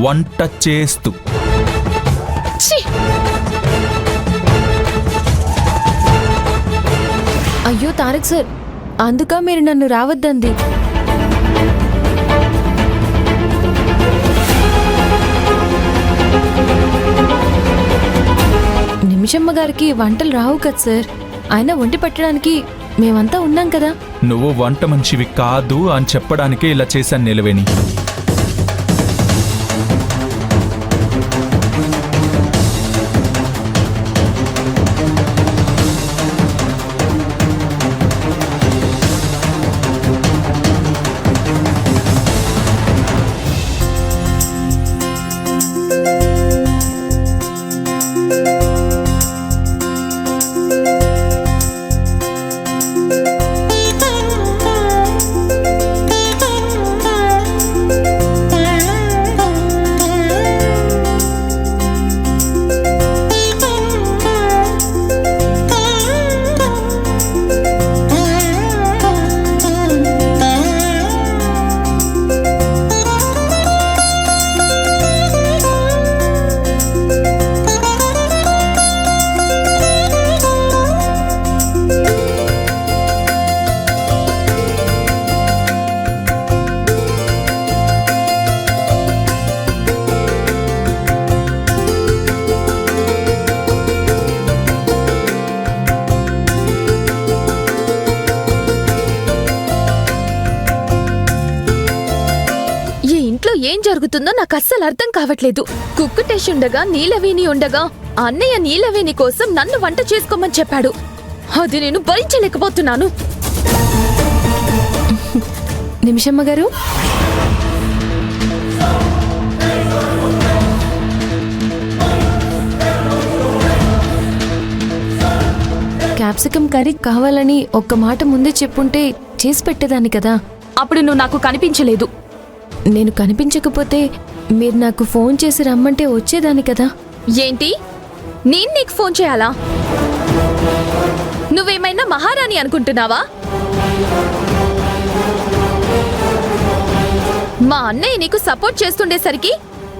వంట చేస్తూ. అయ్యో తారక్ సార్, అందుక మీరు నన్ను రావద్దంది. నిమిషమ్మ గారికి వంటలు రావు కదా సార్, ఆయన వండి పెట్టడానికి మేమంతా ఉన్నాం కదా. నువ్వు వంట మనిషివి కాదు అని చెప్పడానికే ఇలా చేశాను నీలవేణి. ఏం జరుగుతుందో నాకు అస్సలు అర్థం కావట్లేదు. కుక్కుటేష్ ఉండగా నీలవేణి ఉండగా అన్నయ్య నీలవేణి కోసం నన్ను వంట చేసుకోమని చెప్పాడు. అది నేను భరించలేకపోతున్నాను. నిమిషమ్మ గారు, క్యాప్సికమ్ కర్రీ కావాలని ఒక్క మాట ముందే చెప్పుంటే చేసి పెట్టేదాన్ని కదా. అప్పుడు నువ్వు నాకు కనిపించలేదు. నేను కనిపించకపోతే మీరు నాకు ఫోన్ చేసి రమ్మంటే వచ్చేదాన్ని కదా. ఏంటి, నేను నీకు ఫోన్ చేయాలా? నువ్వేమైనా మహారాణి అనుకుంటున్నావా? మా అన్నయ్య నీకు సపోర్ట్ చేస్తుండేసరికి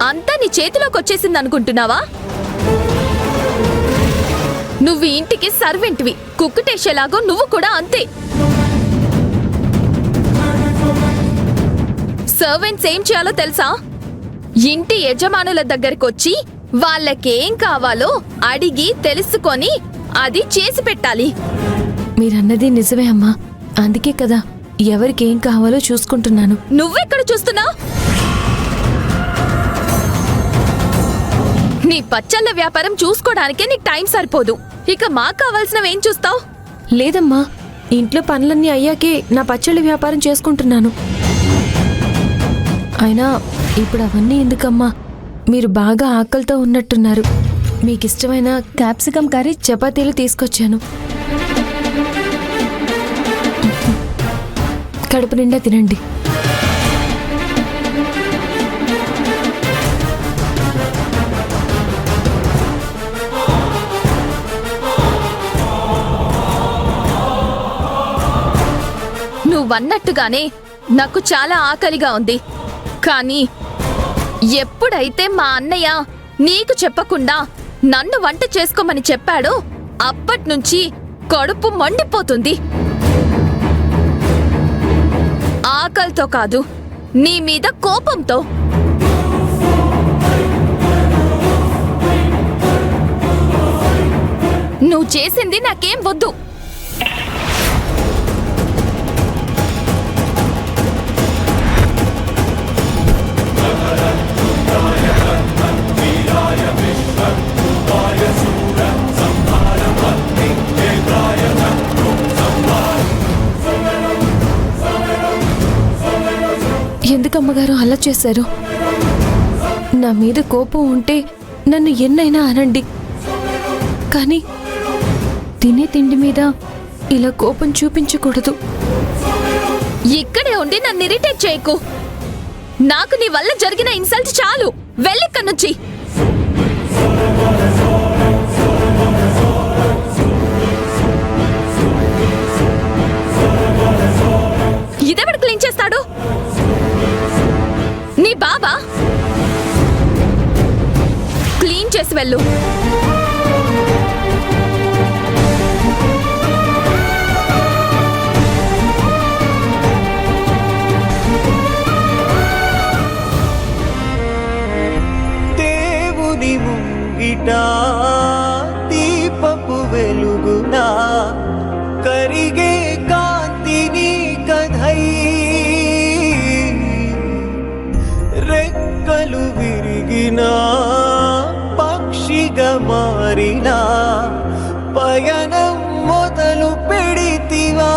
అంతా నీ చేతిలోకి వచ్చేసింది అనుకుంటున్నావా? నువ్వు ఇంటికి సర్వెంట్వి, కుక్కుటేసేలాగో నువ్వు కూడా అంతే. సర్వెంట్స్ ఏం చేయాలో తెలుసా? ఇంటి యజమానుల దగ్గరకొచ్చి వాళ్ళకేం కావాలో అడిగి తెలుసుకొని అది చేసి పెట్టాలి. మీరన్నది నిజమే అమ్మా, అందుకే కదా ఎవరికేం కావాలో చూసుకుంటున్నాను. నువ్వెక్కడ చూస్తున్నావు? నీ పచ్చళ్ళ వ్యాపారం చూసుకోవడానికే నీకు టైం సరిపోదు. ఇక మాకు కావాల్సినవేం చూస్తావు? లేదమ్మా, ఇంట్లో పనులన్నీ అయ్యాకే నా పచ్చళ్ళ వ్యాపారం చేసుకుంటున్నాను. అయినా ఇప్పుడు అవన్నీ ఎందుకమ్మా? మీరు బాగా ఆకలితో ఉన్నట్టున్నారు. మీకిష్టమైన క్యాప్సికమ్ కర్రీ చపాతీలు తీసుకొచ్చాను. కడుపు నిండా తినండి. నువ్వన్నట్టుగానే నాకు చాలా ఆకలిగా ఉంది. కానీ ఎప్పుడైతే మా అన్నయ్య నీకు చెప్పకుండా నన్ను వంట చేసుకోమని చెప్పాడో అప్పట్నుంచి కడుపు మండిపోతుంది. ఆకలితో కాదు, నీ మీద కోపంతో. నువ్వు చేసింది నాకేం వద్దు. ఎందుకమ్మగారు అలా చేశారు? నా మీద కోపం ఉంటే నన్ను ఎన్నైనా అనండి, కానీ తినే తిండి మీద ఇలా కోపం చూపించకూడదు. ఇక్కడే ఉండి నన్ను ఇరిటేట్ చేయకు. నాకు నీ వల్ల జరిగిన ఇన్సల్ట్ చాలు. వెళ్ళిక్కడి నుంచి. ఇదెవడు క్లీన్ చేస్తాడు? నీ బాబా? చేసి వెళ్ళు. దేవుని ముంగిట దీపపు వెలుగునా కరిగే కాంతిని కథై రెక్కలు విరిగిన పక్షిగా మారిన పయనం మొదలు పెడితివా.